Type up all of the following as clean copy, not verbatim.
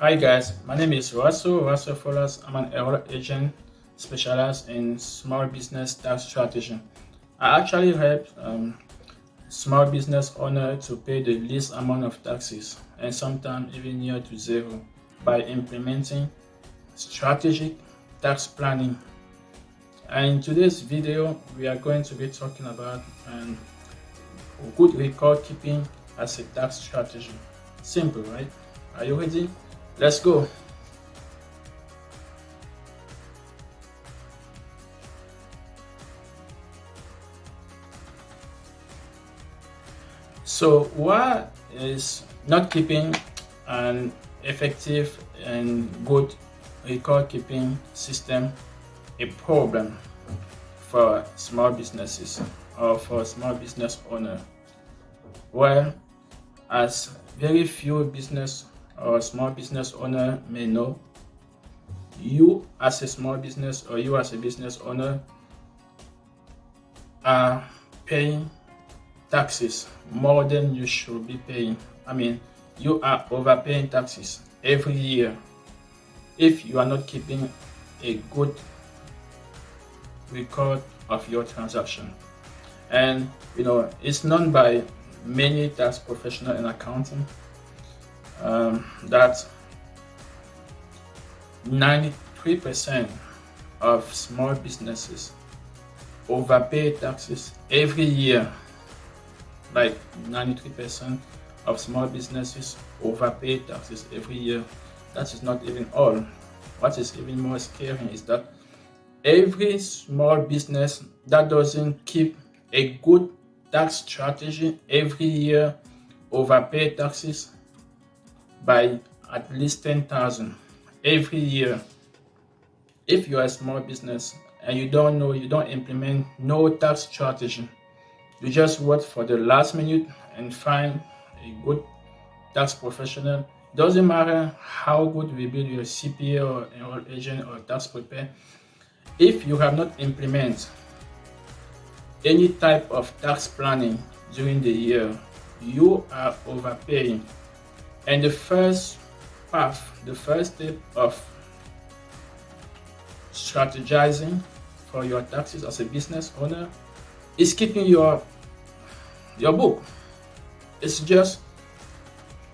Hi guys, my name is Russell Follas. I'm an audit agent specialized in small business tax strategy. I actually help small business owner to pay the least amount of taxes and sometimes even near to zero by implementing strategic tax planning. And in today's video, we are going to be talking about good record keeping as a tax strategy. Simple, right? Are you ready? Let's go. So why is not keeping an effective and good record keeping system a problem for small businesses or for small business owner? Well, as very few business or small business owner may know, you as a small business or you as a business owner are paying taxes more than you should be paying. I mean, you are overpaying taxes every year if you are not keeping a good record of your transaction. And it's known by many tax professionals in accounting that 93% of small businesses overpay taxes every year. Like 93% of small businesses overpay taxes every year. That is not even all. What is even more scary is that every small business that doesn't keep a good tax strategy every year overpay taxes by at least 10,000 every year. If you are a small business and you don't know, you don't implement no tax strategy, you just wait for the last minute and find a good tax professional. Doesn't matter how good will be your CPA or enroll agent or tax preparer. If you have not implemented any type of tax planning during the year, you are overpaying. And the first path, the first step of strategizing for your taxes as a business owner is keeping your book. It's just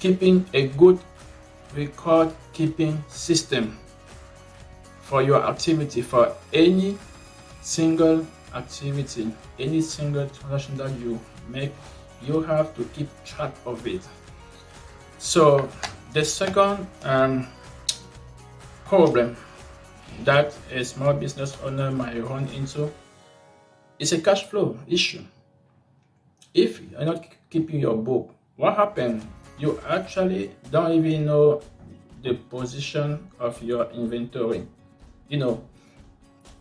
keeping a good record keeping system for your activity, for any single activity, any single transaction that you make. You have to keep track of it. So the second problem that a small business owner might run into is a cash flow issue. If you're not keeping your book, what happens? You actually don't even know the position of your inventory.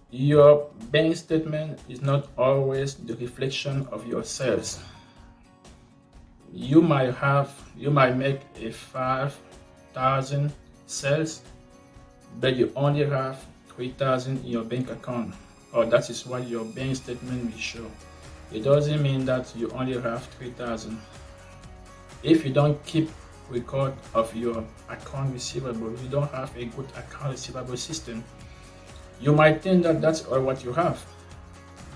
Your bank statement is not always the reflection of your sales. You might make a 5,000 sales, but you only have 3,000 in your bank account, or that is what your bank statement will show. It doesn't mean that you only have 3,000. If you don't keep record of your account receivable, you don't have a good account receivable system, you might think that that's all what you have,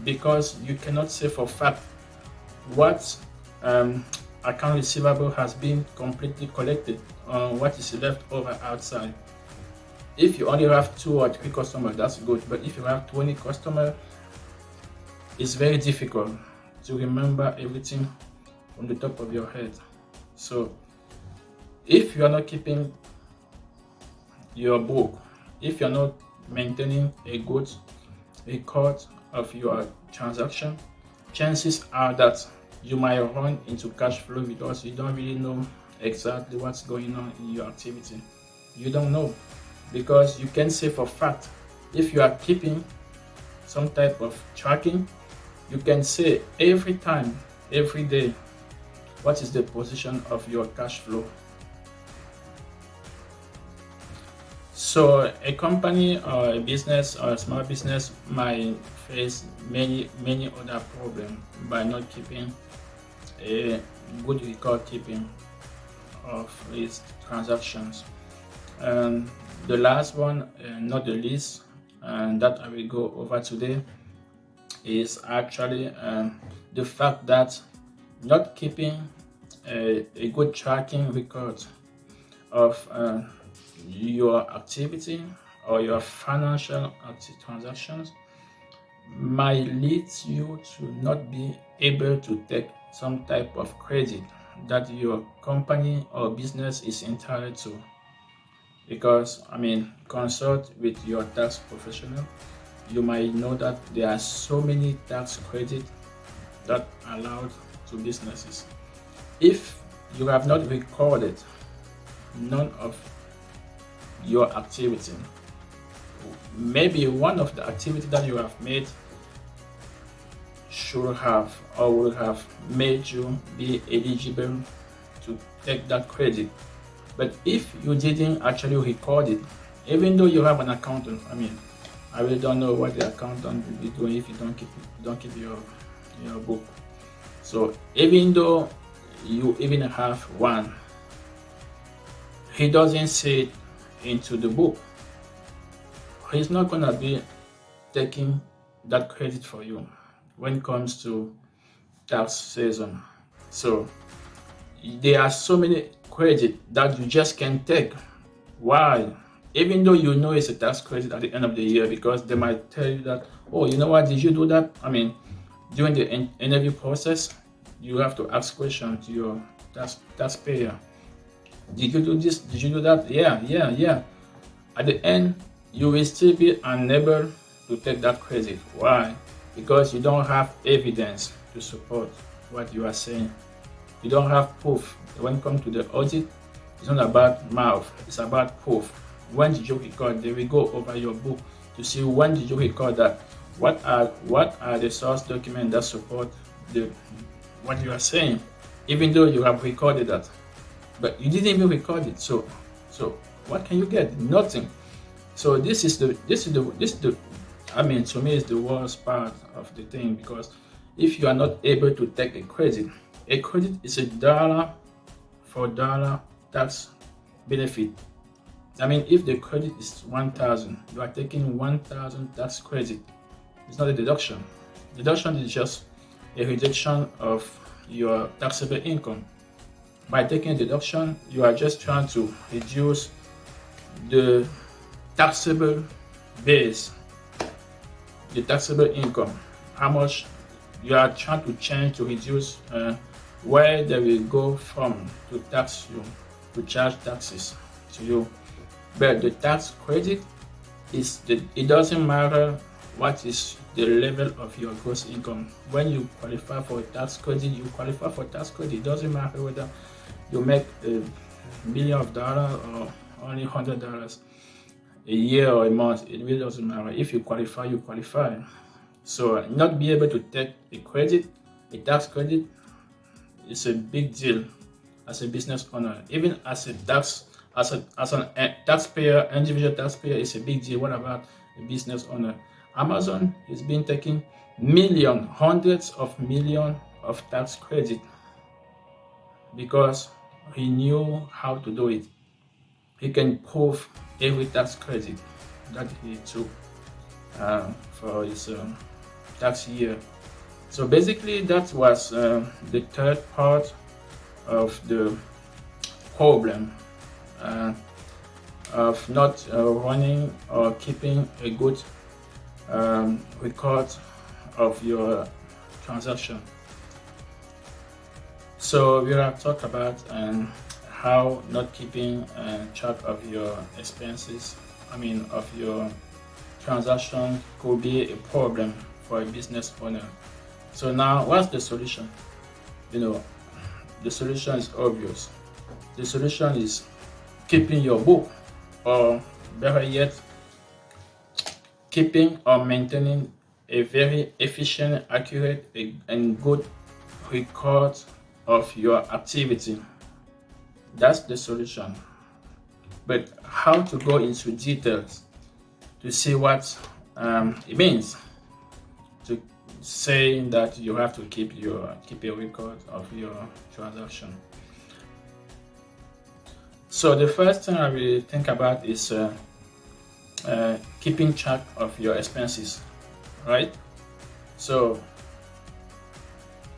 because you cannot say for fact what account receivable has been completely collected, what is left over outside. If you only have 2 or 3 customers, that's good, but if you have 20 customers, it's very difficult to remember everything from the top of your head. So if you are not keeping your book, if you're not maintaining a good record of your transaction, chances are that you might run into cash flow because you don't really know exactly what's going on in your activity. You don't know, because you can say for fact, if you are keeping some type of tracking, you can say every time, every day, what is the position of your cash flow. So a company or a business or a small business might face many other problems by not keeping a good record keeping of its transactions. And the last one, not the least, and that I will go over today, is actually the fact that not keeping a good tracking record of your activity or your financial transactions might lead you to not be able to take some type of credit that your company or business is entitled to. Because, consult with your tax professional. You might know that there are so many tax credits that are allowed to businesses. If you have not recorded none of your activity, maybe one of the activity that you have made should have or would have made you be eligible to take that credit. But if you didn't actually record it, even though you have an accountant, I really don't know what the accountant will be doing if you don't keep your book. So even though you even have one, he doesn't say it into the book. He's not gonna be taking that credit for you when it comes to tax season. So there are so many credit that you just can't take. Why? Even though you know it's a tax credit at the end of the year, because they might tell you that, oh, you know what, did you do that? During the interview process, you have to ask questions to your taxpayer. Did you do this? Did you do that? Yeah. At the end, you will still be unable to take that credit. Why? Because you don't have evidence to support what you are saying. You don't have proof. When it comes to the audit, it's not about mouth, it's about proof. When did you record? They will go over your book to see when did you record that. What are the source documents that support what you are saying, even though you have recorded that, but you didn't even record it. So what can you get? Nothing. So this is the to me is the worst part of the thing, because if you are not able to take a credit is a dollar for dollar tax benefit. If the credit is 1,000, you are taking 1,000 tax credit. It's not a deduction. Deduction is just a reduction of your taxable income. By taking a deduction, you are just trying to reduce the taxable base, the taxable income. How much you are trying to change to reduce where they will go from to tax you, to charge taxes to you. But the tax credit it doesn't matter what is the level of your gross income. When you qualify for a tax credit, you qualify for tax credit. It doesn't matter whether you make $1 million or only $100 a year or a month. It really doesn't matter. If you qualify, you qualify. So not be able to take a tax credit, is a big deal as a business owner. Even as a taxpayer, individual taxpayer, is a big deal. What about a business owner? Amazon has been taking hundreds of millions of tax credit because he knew how to do it. He can prove every tax credit that he took for his tax year. So basically, that was the third part of the problem of not running or keeping a good record of your transaction. So we have talked about how not keeping track of your expenses, of your transaction, could be a problem for a business owner. So now, what's the solution? The solution is obvious. The solution is keeping your book, or better yet, keeping or maintaining a very efficient, accurate, and good record of your activity. That's the solution. But how to go into details to see what it means to saying that you have to keep a record of your transaction. So the first thing I will think about is keeping track of your expenses, right? So,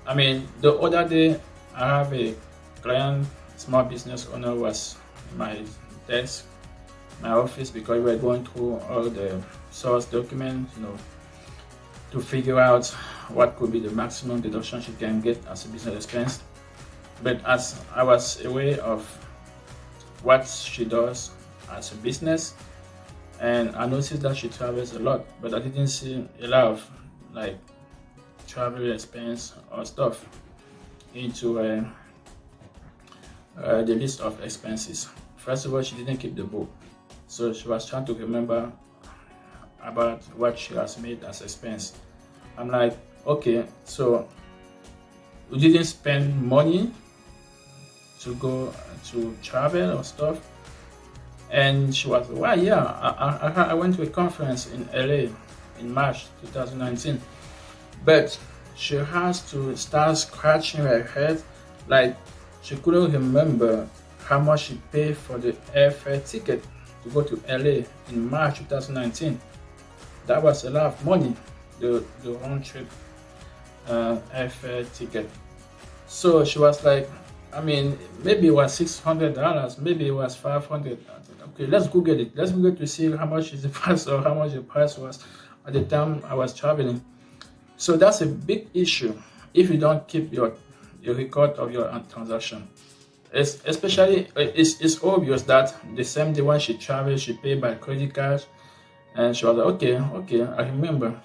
I mean, the other day I have a client, small business owner, was in my desk, my office, because we were going through all the source documents, to figure out what could be the maximum deduction she can get as a business expense. But as I was aware of what she does as a business, and I noticed that she travels a lot, but I didn't see a lot of like travel expense or stuff into the list of expenses. First of all, she didn't keep the book, so she was trying to remember about what she has made as expense. I'm like, okay, so you didn't spend money to go to travel or stuff? And she was, well, yeah, I went to a conference in LA in March 2019, but she has to start scratching her head, like she couldn't remember how much she paid for the airfare ticket to go to LA in March 2019. That was a lot of money, the round trip airfare ticket. So she was like, I mean, maybe it was $600, maybe it was $500. Okay, let's Google it. Let's Google to see how much is the price, or how much the price was at the time I was traveling. So that's a big issue if you don't keep your record of your transaction. Especially, it's obvious that the same day when she traveled, she paid by credit card, and she was like, okay, I remember,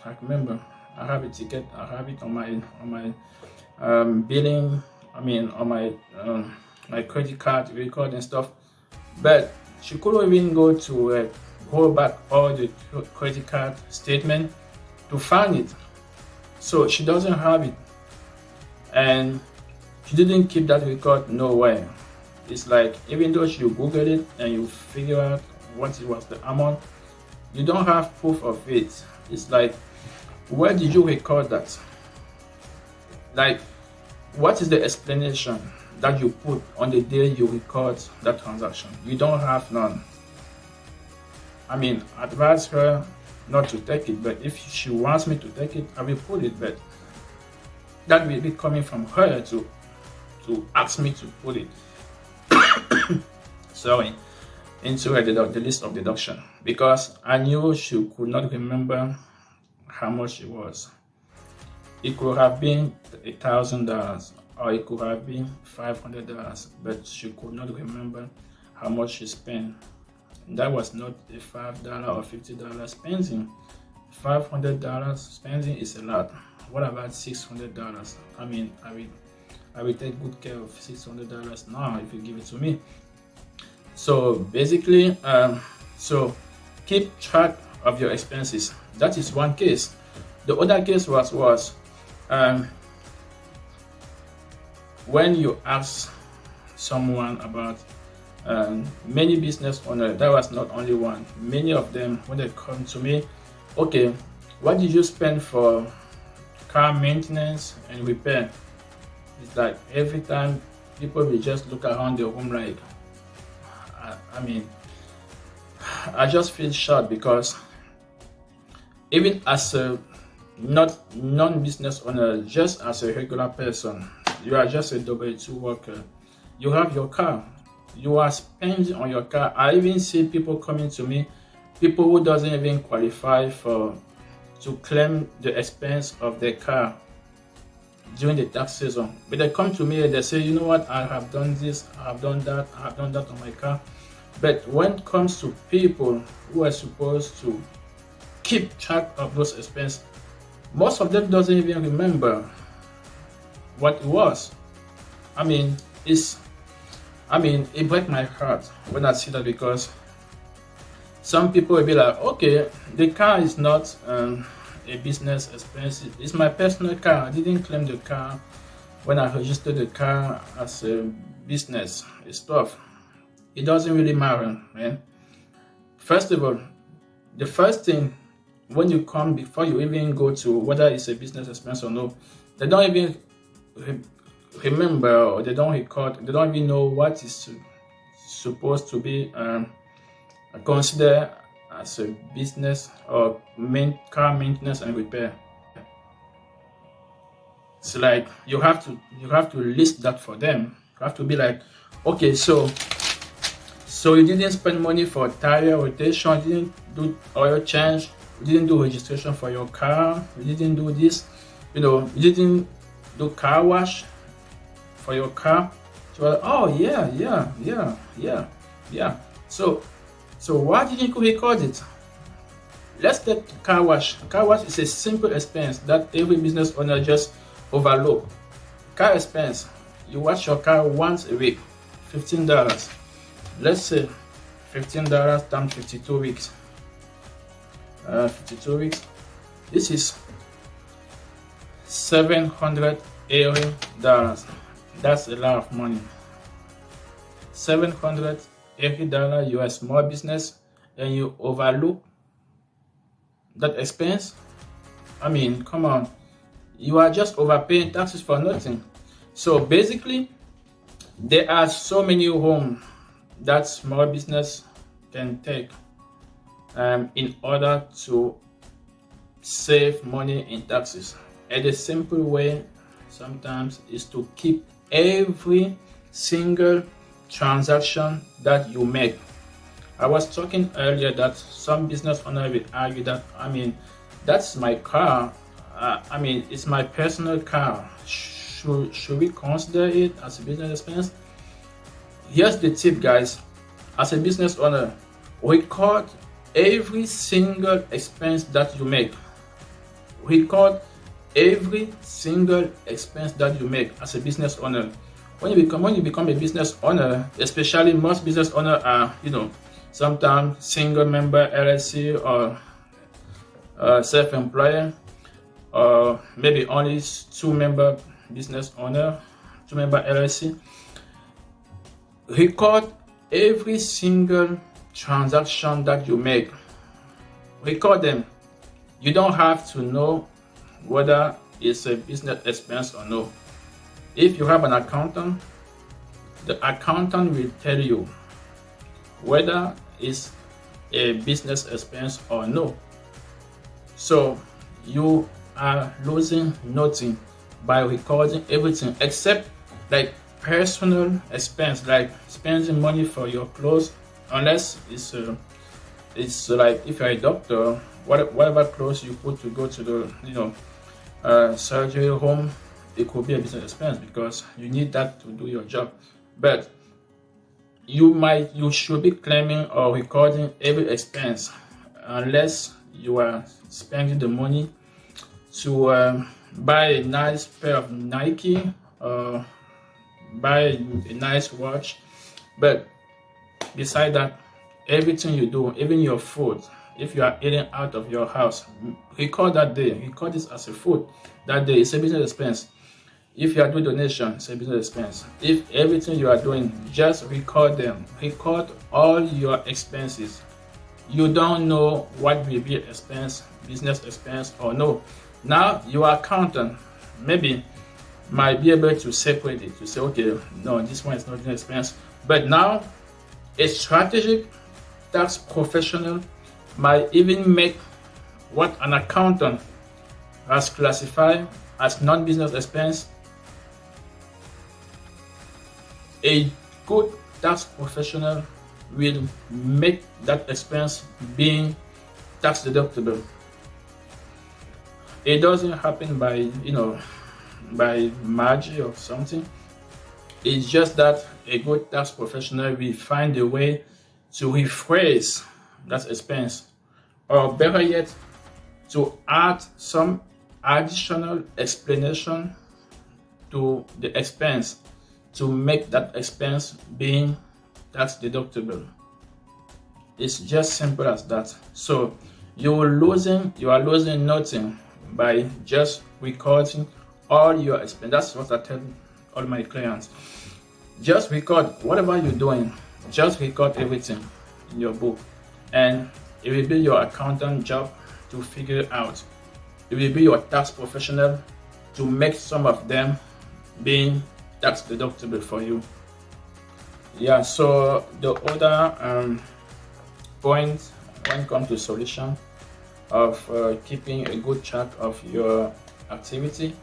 I have a ticket, I have it on my billing. I mean, on my credit card record and stuff, but she couldn't even go back all the credit card statement to find it. So she doesn't have it, and she didn't keep that record nowhere. It's like, even though you Google it and you figure out what it was the amount, you don't have proof of it. It's like, where did you record that? Like, what is the explanation that you put on the day you record that transaction? You don't have none. I mean, advise her not to take it, but if she wants me to take it, I will put it, but that will be coming from her to ask me to put it sorry, into the list of deduction, because I knew she could not remember how much it was. It could have been $1,000, or it could have been $500, but she could not remember how much she spent. That was not a $5 or $50 spending. $500 spending is a lot. What about $600? I mean, I will take good care of $600 now if you give it to me. So basically, so keep track of your expenses. That is one case. The other case was when you ask someone about many business owners. That was not only one. Many of them, when they come to me, okay, what did you spend for car maintenance and repair? It's like every time people will just look around the room like, I mean, I just feel shocked, because even as a non-business owner, just as a regular person, you are just a W2 worker, you have your car, you are spending on your car. I even see people coming to me, people who doesn't even qualify to claim the expense of their car during the tax season, but they come to me and they say, you know what, I have done this, I have done that, I have done that on my car. But when it comes to people who are supposed to keep track of those expenses, most of them doesn't even remember what it was. I mean, it breaks my heart when I see that, because some people will be like, okay, the car is not a business expense. It's my personal car. I didn't claim the car when I registered the car as a business stuff. It doesn't really matter, man. First of all, the first thing, when you come, before you even go to whether it's a business expense or no, they don't even remember, or they don't record, they don't even know what is supposed to be considered as a business or car maintenance and repair. So like you have to list that for them. You have to be like, okay, so you didn't spend money for tire rotation, you didn't do oil change, you didn't do registration for your car, you didn't do this, you didn't do car wash for your car. So oh yeah. So why didn't you record it? Let's take car wash. Car wash is a simple expense that every business owner just overlook. Car expense, you wash your car once a week, $15. Let's say $15 times 52 weeks. 52 weeks. This is $780. That's a lot of money. $780. You're a small business and you overlook that expense. I mean, come on. You are just overpaying taxes for nothing. So basically, there are so many homes that small business can take in order to save money in taxes. And the simple way sometimes is to keep every single transaction that you make. I was talking earlier that some business owners will argue that, I mean, that's my car. I mean, it's my personal car. Should we consider it as a business expense? Here's the tip, guys. As a business owner, record every single expense that you make. Record every single expense that you make as a business owner. When you become a business owner, especially most business owners are, sometimes single member LLC or self-employed, or maybe only two-member business owner, two-member LLC. Record every single transaction that you make. Record them. You don't have to know whether it's a business expense or no. If you have an accountant, the accountant will tell you whether it's a business expense or no. So you are losing nothing by recording everything except like personal expense, like spending money for your clothes, unless it's like if you're a doctor, whatever clothes you put to go to the surgery home, it could be a business expense because you need that to do your job. But you should be claiming or recording every expense unless you are spending the money to buy a nice pair of Nike or buy a nice watch. But beside that, everything you do, even your food, if you are eating out of your house, record that day. Record this as a food. That day is a business expense. If you are doing donation, it's a business expense. If everything you are doing, just record them. Record all your expenses. You don't know what will be expense, business expense or no. Now your accountant maybe might be able to separate it, to say, okay, no, this one is not business expense. But now a strategic tax professional might even make what an accountant has classified as non-business expense a good tax professional will make that expense being tax deductible. It doesn't happen by magic or something. It's just that a good tax professional will find a way to rephrase that expense, or better yet, to add some additional explanation to the expense to make that expense being tax deductible. It's just simple as that. So you are losing nothing by just recording all your expense. That's what I tell all my clients. Just record whatever you're doing. Just record everything in your book, and it will be your accountant job to figure it out. It will be your tax professional to make some of them being tax deductible for you. Yeah, so the other point when it comes to solution of keeping a good track of your activity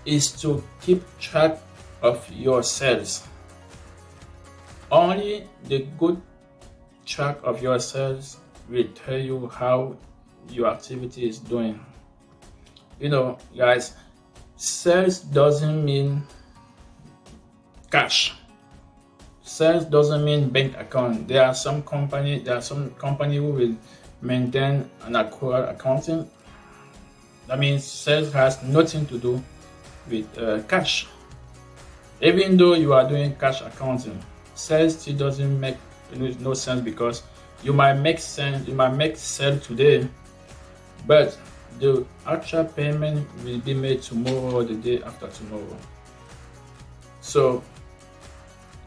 is to keep track of your sales. Only the good track of your sales will tell you how your activity is doing. You know, guys, sales doesn't mean cash. Sales doesn't mean bank account. There are some company who will maintain an accrual accounting. That means sales has nothing to do with cash. Even though you are doing cash accounting, sales still doesn't make no sense, because you might make sale today, but the actual payment will be made tomorrow or the day after tomorrow. So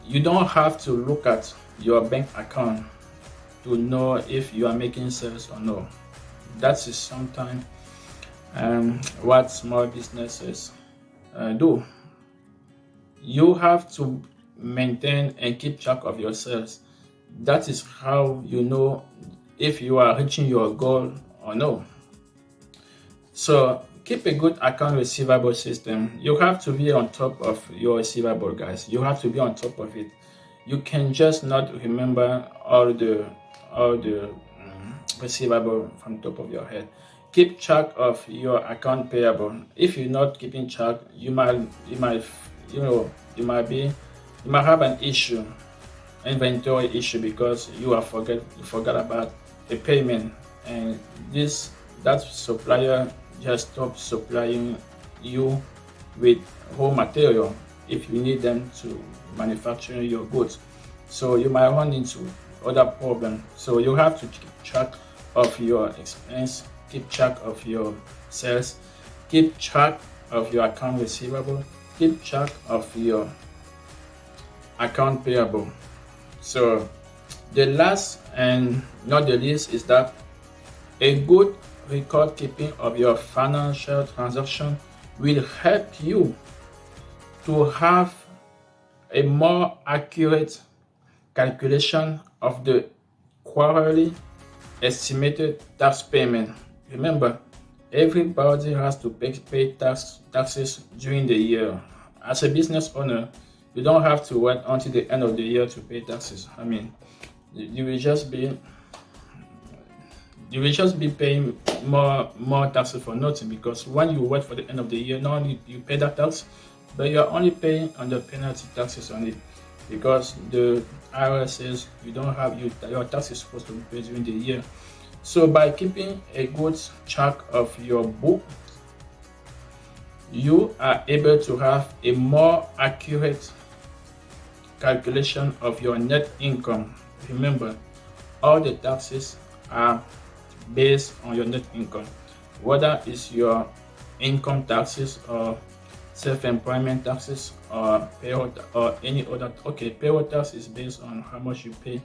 you don't have to look at your bank account to know if you are making sales or no. That is sometimes what small businesses do. You have to maintain and keep track of your sales. That is how you know if you are reaching your goal or no. So keep a good account receivable system. You have to be on top of your receivable, guys. You have to be on top of it. You can just not remember all the receivable from top of your head. Keep track of your account payable. If you're not keeping track, you might have an issue, inventory issue, because you forgot about a payment, and that supplier just stops supplying you with raw material if you need them to manufacture your goods. So you might run into other problems. So you have to keep track of your expense, keep track of your sales, keep track of your account receivable, keep track of your account payable. So the last and not the least is that a good record keeping of your financial transaction will help you to have a more accurate calculation of the quarterly estimated tax payment. Remember, everybody has to pay taxes during the year. As a business owner, you don't have to wait until the end of the year to pay taxes. I mean, you will just be paying more taxes for nothing, because when you wait for the end of the year, not only you pay that tax, but you are only paying on the penalty taxes on it, because the IRS says your tax is supposed to be paid during the year. So by keeping a good track of your book, you are able to have a more accurate calculation of your net income. Remember, all the taxes are based on your net income, whether it's your income taxes or self-employment taxes or payroll or any other. Okay, payroll tax is based on how much you pay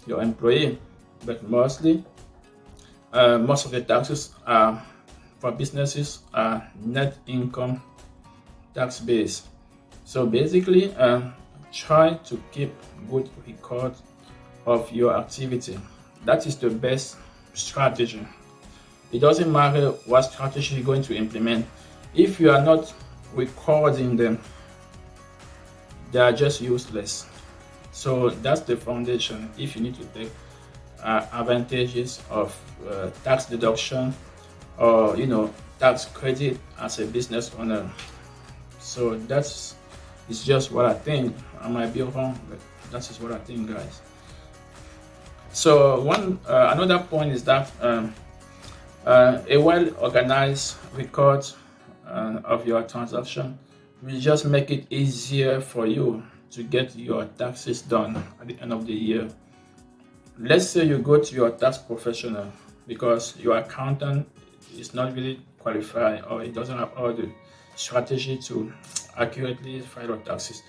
your employee, but most of the taxes are for businesses are net income tax based. So basically, try to keep good record of your activity. That is the best strategy. It doesn't matter what strategy you're going to implement. If you are not recording them, they are just useless. So that's the foundation if you need to take advantages of tax deduction or tax credit as a business owner. So it's just what I think. I might be wrong, but that is what I think, guys. So another point is that a well-organized record of your transaction will just make it easier for you to get your taxes done at the end of the year. Let's say you go to your tax professional because your accountant is not really qualified, or it doesn't have all the strategy to accurately file your taxes,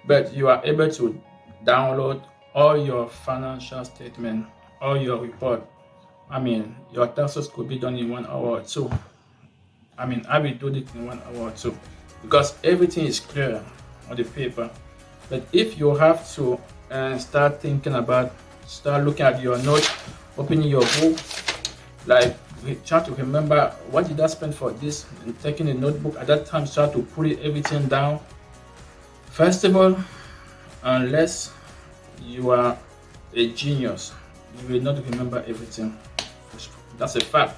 but you are able to download all your financial statement, all your report. I mean, your taxes could be done in 1 hour or 2. I mean, I will do it in 1 hour or 2 because everything is clear on the paper. But if you have to and start looking at your notes, opening your book, like try to remember what did I spend for this, and taking a notebook at that time, start to put everything down. First of all, unless you are a genius, you will not remember everything. That's a fact.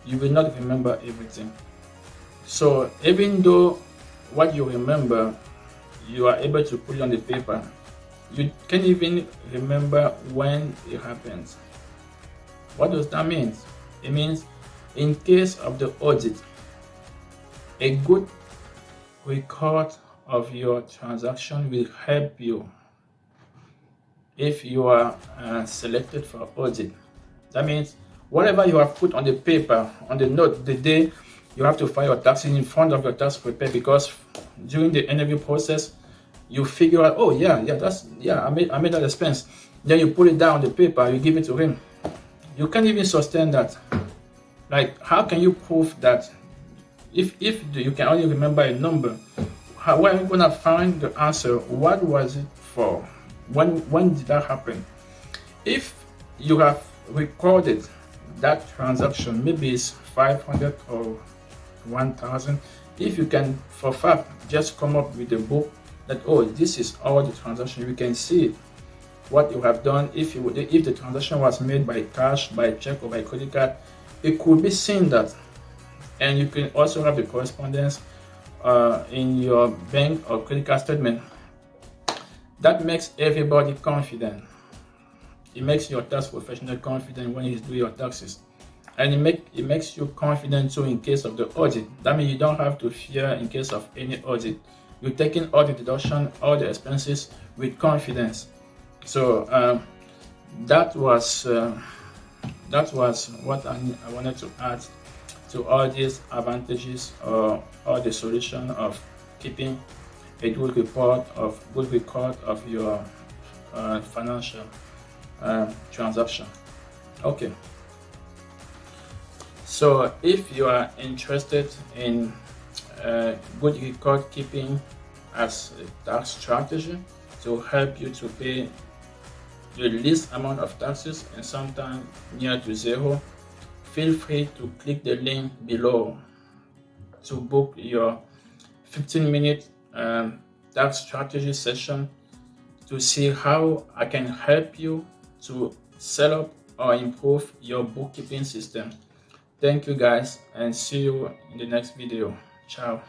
You will not remember everything. So even though what you remember, you are able to put it on the paper, you can't even remember when it happens. What does that mean? It means in case of the audit, a good record of your transaction will help you if you are selected for audit. That means whatever you have put on the paper, on the note, the day you have to file your taxes in front of your tax preparer, because during the interview process, you figure out, oh yeah, I made that expense. Then you put it down on the paper, you give it to him. You can't even sustain that. Like, how can you prove that if you can only remember a number? How are you gonna find the answer? What was it for? When did that happen? If you have recorded that transaction, maybe it's 500 or 1000. If you can for fact just come up with a book that, oh, this is all the transaction, you can see what you have done. If the transaction was made by cash, by check, or by credit card, it could be seen that. And you can also have the correspondence in your bank or credit card statement. That makes everybody confident. It makes your tax professional confident when he's doing your taxes. And it makes you confident too in case of the audit. That means you don't have to fear in case of any audit. You're taking all the deduction, all the expenses with confidence. So that was what I wanted to add to all these advantages, or all the solution of keeping a good record of your financial transaction. Okay. So if you are interested in good record keeping as a tax strategy to help you to pay the least amount of taxes and sometimes near to zero, feel free to click the link below to book your 15-minute tax strategy session to see how I can help you to set up or improve your bookkeeping system. Thank you guys, and see you in the next video. Ciao.